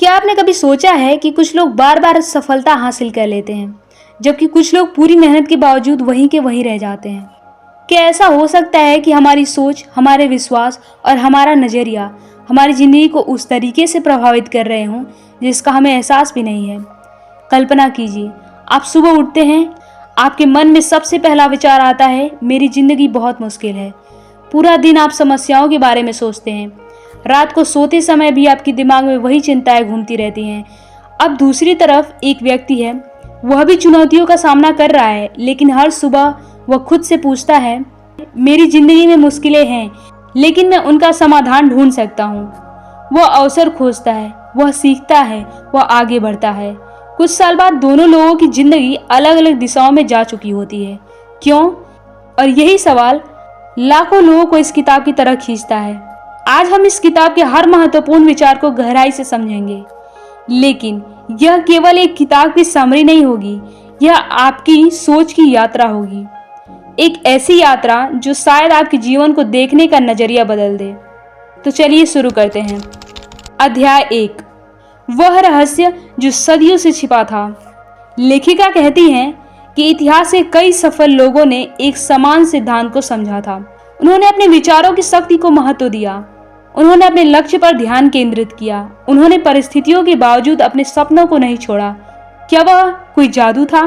क्या आपने कभी सोचा है कि कुछ लोग बार बार सफलता हासिल कर लेते हैं, जबकि कुछ लोग पूरी मेहनत के बावजूद वहीं के वहीं रह जाते हैं? क्या ऐसा हो सकता है कि हमारी सोच, हमारे विश्वास और हमारा नज़रिया हमारी ज़िंदगी को उस तरीके से प्रभावित कर रहे हों जिसका हमें एहसास भी नहीं है? कल्पना कीजिए, आप सुबह उठते हैं, आपके मन में सबसे पहला विचार आता है, मेरी ज़िंदगी बहुत मुश्किल है। पूरा दिन आप समस्याओं के बारे में सोचते हैं। रात को सोते समय भी आपके दिमाग में वही चिंताएं घूमती रहती हैं। अब दूसरी तरफ एक व्यक्ति है, वह भी चुनौतियों का सामना कर रहा है, लेकिन हर सुबह वह खुद से पूछता है, मेरी जिंदगी में मुश्किलें हैं, लेकिन मैं उनका समाधान ढूंढ सकता हूँ। वह अवसर खोजता है, वह सीखता है, वह आगे बढ़ता है। कुछ साल बाद दोनों लोगों की जिंदगी अलग अलग दिशाओं में जा चुकी होती है। क्यों? और यही सवाल लाखों लोगों को इस किताब की तरह खींचता है। आज हम इस किताब के हर महत्वपूर्ण विचार को गहराई से समझेंगे, लेकिन यह केवल एक किताब की समरी नहीं होगी, यह आपकी सोच की यात्रा होगी। एक ऐसी यात्रा जो शायद आपके जीवन को देखने का नजरिया बदल दे। तो चलिए शुरू करते हैं। अध्याय 1, वह रहस्य जो सदियों से छिपा था। लेखिका कहती हैं कि इतिहास के कई सफल लोगों ने एक समान सिद्धांत को समझा था। उन्होंने अपने विचारों की शक्ति को महत्व दिया, उन्होंने अपने लक्ष्य पर ध्यान केंद्रित किया, उन्होंने परिस्थितियों के बावजूद अपने सपनों को नहीं छोड़ा। क्या वह कोई जादू था?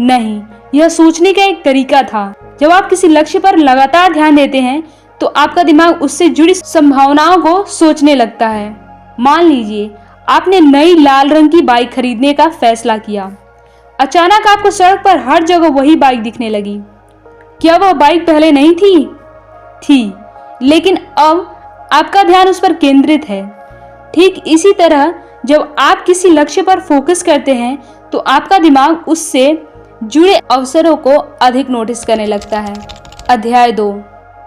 नहीं, यह सोचने का एक तरीका था। जब आप किसी लक्ष्य पर लगातार ध्यान देते हैं तो आपका दिमाग उससे जुड़ी संभावनाओं को सोचने लगता है। मान लीजिए आपने नई लाल रंग की बाइक खरीदने का फैसला किया। अचानक आपको सड़क पर हर जगह वही बाइक दिखने लगी। क्या वह बाइक पहले नहीं थी, लेकिन अब आपका ध्यान उस पर केंद्रित है। ठीक इसी तरह जब आप किसी लक्ष्य पर फोकस करते हैं तो आपका दिमाग उससे जुड़े अवसरों को अधिक नोटिस करने लगता है। अध्याय 2,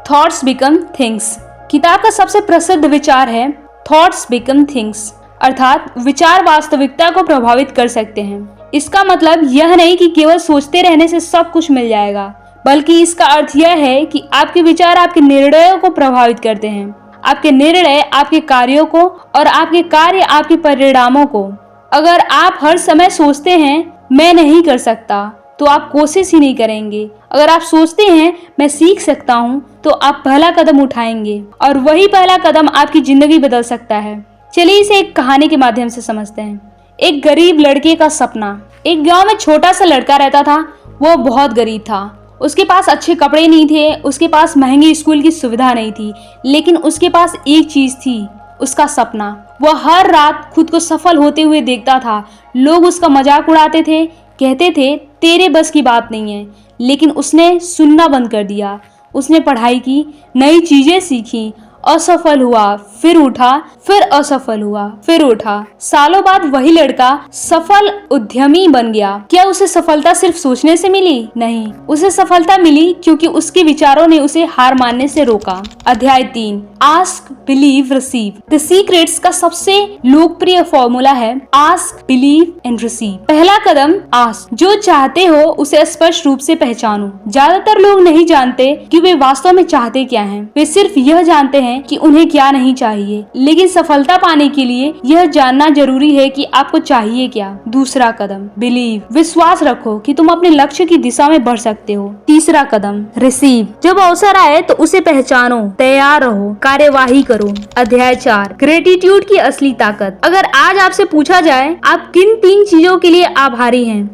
थॉट्स बिकम थिंग्स। किताब का सबसे प्रसिद्ध विचार है थॉट्स बिकम थिंग्स, अर्थात विचार वास्तविकता को प्रभावित कर सकते हैं। इसका मतलब यह नहीं कि केवल सोचते रहने से सब कुछ मिल जाएगा, बल्कि इसका अर्थ यह है कि आपके विचार आपके निर्णयों को प्रभावित करते हैं, आपके निर्णय आपके कार्यों को और आपके कार्य आपके परिणामों को। अगर आप हर समय सोचते हैं मैं नहीं कर सकता, तो आप कोशिश ही नहीं करेंगे। अगर आप सोचते हैं मैं सीख सकता हूँ, तो आप पहला कदम उठाएंगे और वही पहला कदम आपकी जिंदगी बदल सकता है। चलिए इसे एक कहानी के माध्यम से समझते हैं। एक गरीब लड़के का सपना। एक गांव में छोटा सा लड़का रहता था। वो बहुत गरीब था। उसके पास अच्छे कपड़े नहीं थे, उसके पास महंगी स्कूल की सुविधा नहीं थी, लेकिन उसके पास एक चीज थी, उसका सपना। वह हर रात खुद को सफल होते हुए देखता था। लोग उसका मजाक उड़ाते थे, कहते थे तेरे बस की बात नहीं है, लेकिन उसने सुनना बंद कर दिया। उसने पढ़ाई की, नई चीजें सीखी, असफल हुआ, फिर उठा, फिर असफल हुआ, फिर उठा। सालों बाद वही लड़का सफल उद्यमी बन गया। क्या उसे सफलता सिर्फ सोचने से मिली? नहीं, उसे सफलता मिली क्योंकि उसके विचारों ने उसे हार मानने से रोका। अध्याय 3, ask believe receive. The secrets का सबसे लोकप्रिय फॉर्मूला है आस्क बिलीव एंड रिसीव। पहला कदम आस्क। जो चाहते हो उसे स्पष्ट रूप से पहचानो। ज्यादातर लोग नहीं जानते कि वे वास्तव में चाहते क्या हैं। वे सिर्फ यह जानते हैं कि उन्हें क्या नहीं चाहिए, लेकिन सफलता पाने के लिए यह जानना जरूरी है कि आपको चाहिए क्या। दूसरा कदम बिलीव। विश्वास रखो कि तुम अपने लक्ष्य की दिशा में बढ़ सकते हो। तीसरा कदम रिसीव। जब अवसर आए तो उसे पहचानो, तैयार रहो, कार्यवाही करो। अध्याय 4, ग्रेटिट्यूड की असली ताकत। अगर आज आपसे पूछा जाए आप किन 3 चीजों के लिए आभारी हैं,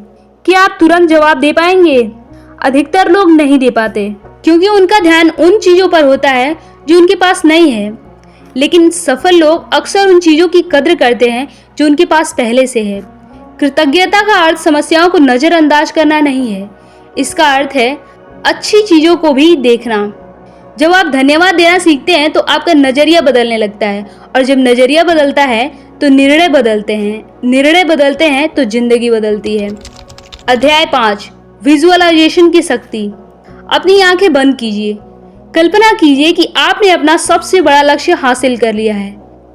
क्या आप तुरंत जवाब दे पाएंगे? अधिकतर लोग नहीं दे पाते, क्योंकि उनका ध्यान उन चीजों पर होता है जो उनके पास नहीं है। लेकिन सफल लोग अक्सर उन चीजों की कद्र करते हैं जो उनके पास पहले से है। कृतज्ञता का अर्थ समस्याओं को नजरअंदाज करना नहीं है, इसका अर्थ है अच्छी चीजों को भी देखना। जब आप धन्यवाद देना सीखते हैं तो आपका नजरिया बदलने लगता है, और जब नजरिया बदलता है तो निर्णय बदलते हैं, निर्णय बदलते हैं तो जिंदगी बदलती है। अध्याय 5, विजुअलाइजेशन की शक्ति। अपनी आंखें बंद कीजिए। कल्पना कीजिए कि आपने अपना सबसे बड़ा लक्ष्य हासिल कर लिया है।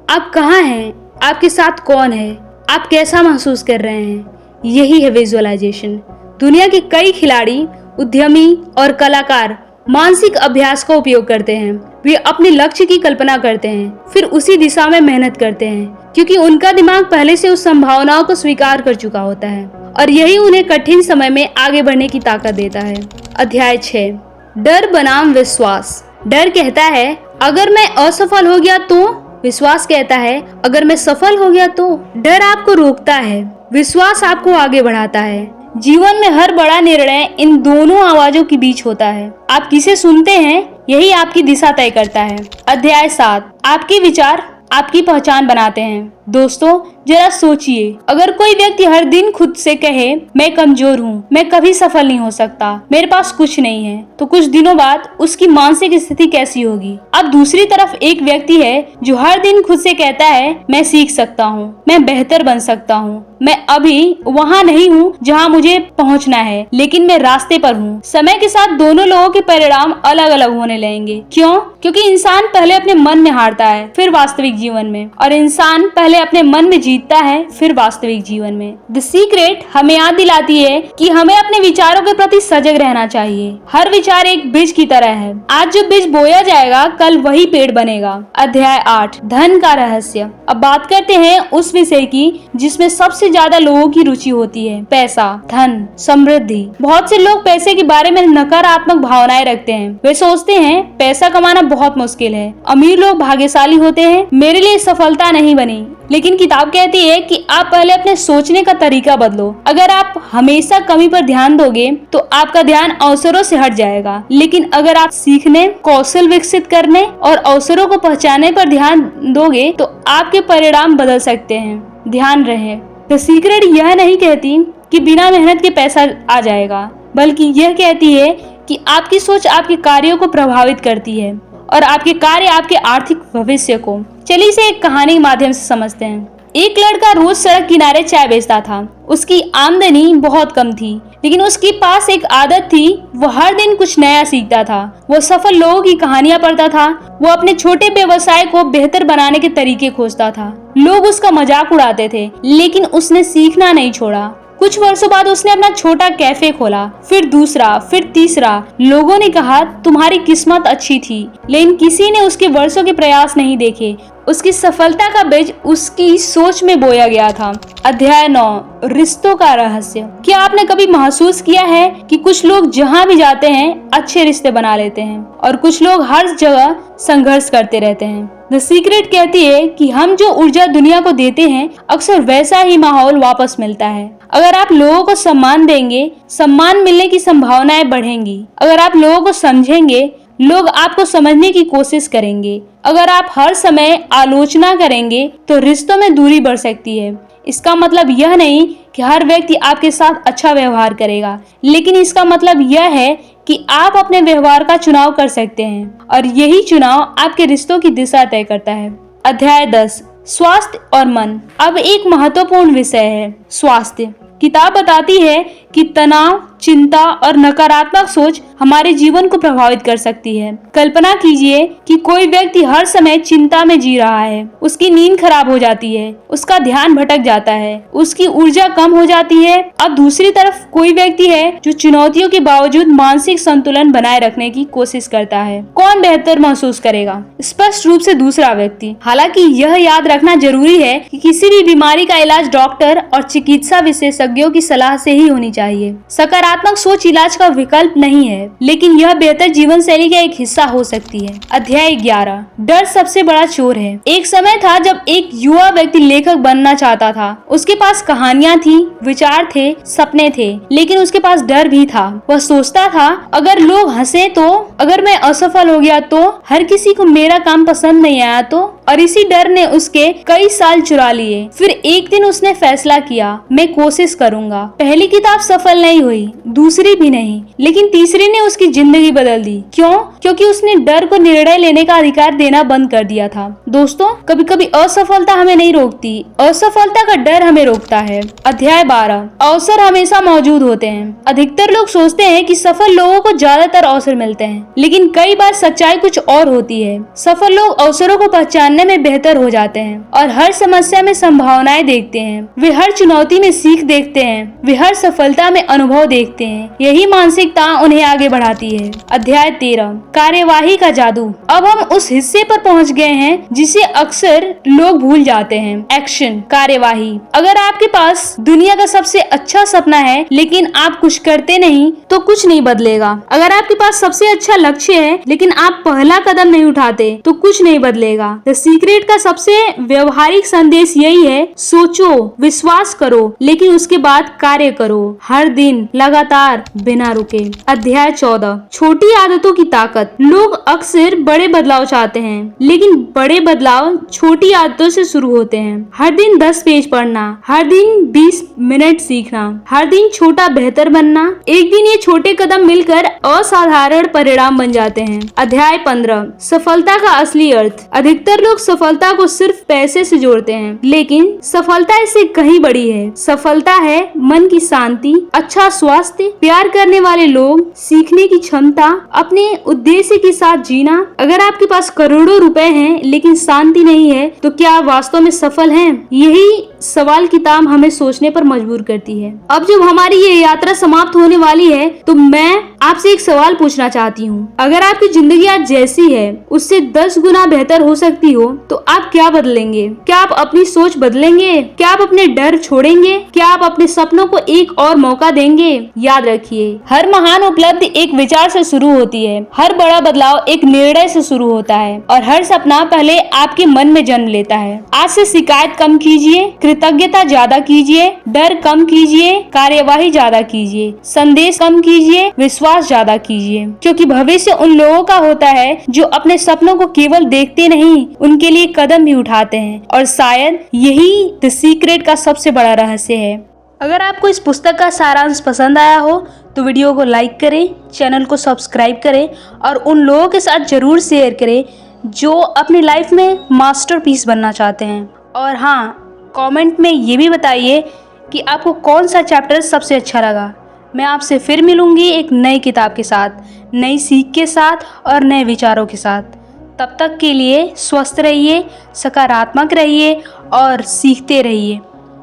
आप कहाँ हैं? आपके साथ कौन है? आप कैसा महसूस कर रहे हैं? यही है विजुअलाइजेशन। दुनिया के कई खिलाड़ी, उद्यमी और कलाकार मानसिक अभ्यास का उपयोग करते हैं। वे अपने लक्ष्य की कल्पना करते हैं, फिर उसी दिशा में मेहनत करते हैं, क्योंकि उनका दिमाग पहले से उस संभावनाओं को स्वीकार कर चुका होता है और यही उन्हें कठिन समय में आगे बढ़ने की ताकत देता है। अध्याय 6, डर बनाम विश्वास। डर कहता है अगर मैं असफल हो गया तो, विश्वास कहता है अगर मैं सफल हो गया तो। डर आपको रोकता है, विश्वास आपको आगे बढ़ाता है। जीवन में हर बड़ा निर्णय इन दोनों आवाजों के बीच होता है। आप किसे सुनते हैं यही आपकी दिशा तय करता है। अध्याय 7, आपके विचार आपकी पहचान बनाते हैं। दोस्तों जरा सोचिए, अगर कोई व्यक्ति हर दिन खुद से कहे मैं कमजोर हूँ, मैं कभी सफल नहीं हो सकता, मेरे पास कुछ नहीं है, तो कुछ दिनों बाद उसकी मानसिक स्थिति कैसी होगी। अब दूसरी तरफ एक व्यक्ति है जो हर दिन खुद से कहता है मैं सीख सकता हूँ, मैं बेहतर बन सकता हूँ, मैं अभी वहाँ नहीं हूँ जहाँ मुझे पहुँचना है, लेकिन मैं रास्ते पर हूँ। समय के साथ दोनों लोगों के परिणाम अलग अलग होने लगेंगे। क्यों? क्योंकि इंसान पहले अपने मन में हारता है, फिर वास्तविक जीवन में, और इंसान पहले अपने मन में जीतता है, फिर वास्तविक जीवन में। द सीक्रेट हमें याद दिलाती है कि हमें अपने विचारों के प्रति सजग रहना चाहिए। हर विचार एक बीज की तरह है, आज जो बीज बोया जाएगा कल वही पेड़ बनेगा। अध्याय 8, धन का रहस्य। अब बात करते हैं उस विषय की जिसमें सबसे ज्यादा लोगों की रुचि होती है, पैसा, धन, समृद्धि। बहुत से लोग पैसे के बारे में नकारात्मक भावनाएं रखते हैं। वे सोचते हैं पैसा कमाना बहुत मुश्किल है, अमीर लोग भाग्यशाली होते हैं, मेरे लिए सफलता नहीं बनी। लेकिन किताब कहती है कि आप पहले अपने सोचने का तरीका बदलो। अगर आप हमेशा कमी पर ध्यान दोगे तो आपका ध्यान अवसरों से हट जाएगा, लेकिन अगर आप सीखने, कौशल विकसित करने और अवसरों को पहचानने पर ध्यान दोगे तो आपके परिणाम बदल सकते हैं। ध्यान रहे, द सीक्रेट यह नहीं कहती कि बिना मेहनत के पैसा आ जाएगा, बल्कि यह कहती है कि आपकी सोच आपके कार्यों को प्रभावित करती है और आपके कार्य आपके आर्थिक भविष्य को। चलिए इसे एक कहानी के माध्यम से समझते हैं। एक लड़का रोज सड़क किनारे चाय बेचता था। उसकी आमदनी बहुत कम थी, लेकिन उसके पास एक आदत थी, वो हर दिन कुछ नया सीखता था। वो सफल लोगों की कहानियां पढ़ता था, वो अपने छोटे व्यवसाय को बेहतर बनाने के तरीके खोजता था। लोग उसका मजाक उड़ाते थे, लेकिन उसने सीखना नहीं छोड़ा। कुछ वर्षों बाद उसने अपना छोटा कैफे खोला, फिर दूसरा, फिर तीसरा। लोगों ने कहा तुम्हारी किस्मत अच्छी थी, लेकिन किसी ने उसके वर्षों के प्रयास नहीं देखे। उसकी सफलता का बीज उसकी सोच में बोया गया था। अध्याय 9, रिश्तों का रहस्य। क्या आपने कभी महसूस किया है कि कुछ लोग जहाँ भी जाते हैं अच्छे रिश्ते बना लेते हैं और कुछ लोग हर जगह संघर्ष करते रहते हैं। द सीक्रेट कहती है कि हम जो ऊर्जा दुनिया को देते हैं अक्सर वैसा ही माहौल वापस मिलता है। अगर आप लोगों को सम्मान देंगे, सम्मान मिलने की संभावनाएं बढ़ेंगी। अगर आप लोगों को समझेंगे, लोग आपको समझने की कोशिश करेंगे। अगर आप हर समय आलोचना करेंगे तो रिश्तों में दूरी बढ़ सकती है। इसका मतलब यह नहीं कि हर व्यक्ति आपके साथ अच्छा व्यवहार करेगा, लेकिन इसका मतलब यह है कि आप अपने व्यवहार का चुनाव कर सकते हैं और यही चुनाव आपके रिश्तों की दिशा तय करता है। अध्याय 10, स्वास्थ्य और मन। अब एक महत्वपूर्ण विषय है स्वास्थ्य। किताब बताती है कि तनाव, चिंता और नकारात्मक सोच हमारे जीवन को प्रभावित कर सकती है। कल्पना कीजिए कि कोई व्यक्ति हर समय चिंता में जी रहा है, उसकी नींद खराब हो जाती है, उसका ध्यान भटक जाता है, उसकी ऊर्जा कम हो जाती है। अब दूसरी तरफ कोई व्यक्ति है जो चुनौतियों के बावजूद मानसिक संतुलन बनाए रखने की कोशिश करता है। कौन बेहतर महसूस करेगा? स्पष्ट रूप से दूसरा व्यक्ति। हालांकि यह याद रखना जरूरी है कि किसी भी बीमारी का इलाज डॉक्टर और चिकित्सा विशेषज्ञों की सलाह से ही होनी चाहिए। सकारात्मक सोच इलाज का विकल्प नहीं है, लेकिन यह बेहतर जीवन शैली का एक हिस्सा हो सकती है। अध्याय 11, डर सबसे बड़ा चोर है। एक समय था जब एक युवा व्यक्ति लेखक बनना चाहता था। उसके पास कहानियां थी, विचार थे, सपने थे, लेकिन उसके पास डर भी था। वह सोचता था अगर लोग हंसे तो, अगर मैं असफल हो गया तो, हर किसी को मेरा काम पसंद नहीं आया तो, और इसी डर ने उसके कई साल चुरा लिए। फिर एक दिन उसने फैसला किया, मैं कोशिश करूंगा। पहली किताब सफल नहीं हुई, दूसरी भी नहीं, लेकिन तीसरी ने उसकी जिंदगी बदल दी। क्यों? क्योंकि उसने डर को निर्णय लेने का अधिकार देना बंद कर दिया था। दोस्तों, कभी कभी असफलता हमें नहीं रोकती, असफलता का डर हमें रोकता है। अध्याय 12, अवसर हमेशा मौजूद होते हैं। अधिकतर लोग सोचते हैं कि सफल लोगों को ज्यादातर अवसर मिलते हैं, लेकिन कई बार सच्चाई कुछ और होती है। सफल लोग अवसरों को पहचानने बनने में बेहतर हो जाते हैं और हर समस्या में संभावनाएं देखते हैं। वे हर चुनौती में सीख देखते हैं, वे हर सफलता में अनुभव देखते हैं। यही मानसिकता उन्हें आगे बढ़ाती है। अध्याय 13, कार्यवाही का जादू। अब हम उस हिस्से पर पहुंच गए हैं जिसे अक्सर लोग भूल जाते हैं। एक्शन, कार्यवाही। अगर आपके पास दुनिया का सबसे अच्छा सपना है लेकिन आप कुछ करते नहीं तो कुछ नहीं बदलेगा। अगर आपके पास सबसे अच्छा लक्ष्य है लेकिन आप पहला कदम नहीं उठाते तो कुछ नहीं बदलेगा। द सीक्रेट का सबसे व्यवहारिक संदेश यही है, सोचो, विश्वास करो, लेकिन उसके बाद कार्य करो, हर दिन लगातार बिना रुके। अध्याय 14, छोटी आदतों की ताकत। लोग अक्सर बड़े बदलाव चाहते हैं लेकिन बड़े बदलाव छोटी आदतों से शुरू होते हैं। हर दिन 10 पेज पढ़ना, हर दिन 20 मिनट सीखना, हर दिन छोटा बेहतर बनना। एक दिन ये छोटे कदम मिलकर असाधारण परिणाम बन जाते हैं। अध्याय 15, सफलता का असली अर्थ। अधिकतर लोग सफलता को सिर्फ पैसे से जोड़ते हैं, लेकिन सफलता इससे कहीं बड़ी है। सफलता है मन की शांति, अच्छा स्वास्थ्य, प्यार करने वाले लोग, सीखने की क्षमता, अपने उद्देश्य के साथ जीना। अगर आपके पास करोड़ों रुपए हैं लेकिन शांति नहीं है तो क्या आप वास्तव में सफल हैं? यही सवाल किताब हमें सोचने पर मजबूर करती है। अब जब हमारी ये यात्रा समाप्त होने वाली है तो मैं आपसे एक सवाल पूछना चाहती हूँ। अगर आपकी जिंदगी आज जैसी है उससे 10 गुना बेहतर हो सकती हो तो आप क्या बदलेंगे? क्या आप अपनी सोच बदलेंगे? क्या आप अपने डर छोड़ेंगे? क्या आप अपने सपनों को एक और मौका देंगे? याद रखिए, हर महान उपलब्धि एक विचार से शुरू होती है, हर बड़ा बदलाव एक निर्णय से शुरू होता है और हर सपना पहले आपके मन में जन्म लेता है। आज से शिकायत कम कीजिए, कृतज्ञता ज्यादा कीजिए, डर कम कीजिए, कार्यवाही ज्यादा कीजिए, संदेश कम कीजिए, विश्वास ज्यादा कीजिए, क्योंकि भविष्य उन लोगों का होता है जो अपने सपनों को केवल देखते नहीं, उनके लिए कदम भी उठाते हैं। और शायद यही द सीक्रेट का सबसे बड़ा रहस्य है। अगर आपको इस पुस्तक का सारांश पसंद आया हो तो वीडियो को लाइक करें, चैनल को सब्सक्राइब करें और उन लोगों के साथ जरूर शेयर करें जो अपनी लाइफ में मास्टरपीस बनना चाहते हैं। और हाँ, कमेंट में ये भी बताइए कि आपको कौन सा चैप्टर सबसे अच्छा लगा। मैं आपसे फिर मिलूंगी एक नई किताब के साथ, नई सीख के साथ और नए विचारों के साथ। तब तक के लिए स्वस्थ रहिए, सकारात्मक रहिए और सीखते रहिए।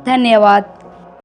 धन्यवाद।